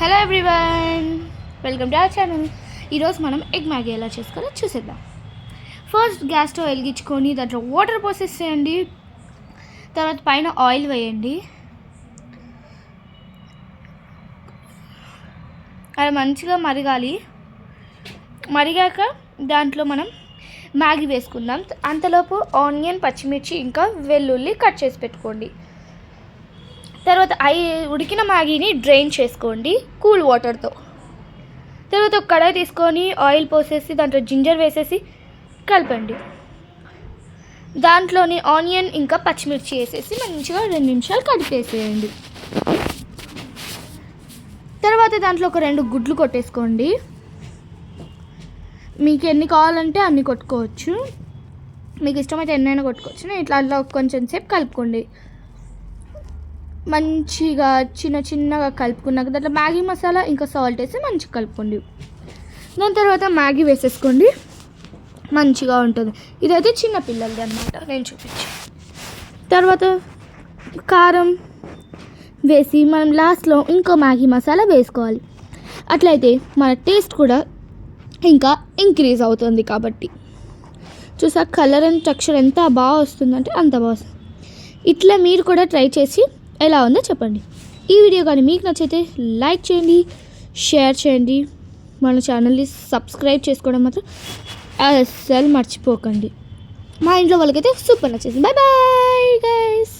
Hello everyone, welcome to our channel. ఈరోజు మనం egg Maggi ఎలా చేసుకోవాలో చూసేద్దాం. ఫస్ట్ గ్యాస్ స్టవ్ వెలిగించుకొని దాంట్లో వాటర్ పోసేసేయండి. తర్వాత పైన ఆయిల్ వేయండి. అది మంచిగా మరగాలి. మరిగాక దాంట్లో మనం మ్యాగీ వేసుకుందాం. అంతలోపు ఆనియన్, పచ్చిమిర్చి ఇంకా వెల్లుల్లి కట్ చేసి పెట్టుకోండి. తర్వాత ఉడికిన మ్యాగీని డ్రైన్ చేసుకోండి కూల్ వాటర్తో. తర్వాత ఒక కడాయి తీసుకొని ఆయిల్ పోసేసి దాంట్లో జింజర్ వేసేసి కలపండి. దాంట్లోని ఆనియన్ ఇంకా పచ్చిమిర్చి వేసేసి మంచిగా 2 నిమిషాలు కలిపేసేయండి. తర్వాత దాంట్లో ఒక 2 గుడ్లు కొట్టేసుకోండి. మీకు ఎన్ని కావాలంటే అన్ని కొట్టుకోవచ్చు, మీకు ఇష్టమైతే ఎన్నైనా కొట్టుకోవచ్చు. ఇట్లా కొంచెం సేపు కలుపుకోండి. మంచిగా చిన్నగా కలుపుకున్నాక దాంట్లో మ్యాగీ మసాలా ఇంకా సాల్ట్ వేసి మంచిగా కలుపుకోండి. దాని తర్వాత మ్యాగీ వేసేసుకోండి. మంచిగా ఉంటుంది. ఇదైతే చిన్న పిల్లలది అన్నమాట, నేను చూపించాను. తర్వాత కారం వేసి మనం లాస్ట్లో ఇంకో మ్యాగీ మసాలా వేసుకోవాలి. అట్లయితే మన టేస్ట్ కూడా ఇంకా ఇంక్రీజ్ అవుతుంది. కాబట్టి చూసా కలర్ అండ్ టెక్స్చర్ ఎంత బాగా వస్తుందంటే అంత బాగా వస్తుంది. ఇట్లా మీరు కూడా ట్రై చేసి ఎలా ఉందో చెప్పండి. ఈ వీడియో కానీ మీకు నచ్చితే లైక్ చేయండి, షేర్ చేయండి. మన ఛానల్ని సబ్స్క్రైబ్ చేసుకోవడం మాత్రం అస్సలు మర్చిపోకండి. మా ఇంట్లో వాళ్ళకైతే సూపర్ నచ్చేసింది. Bye bye guys.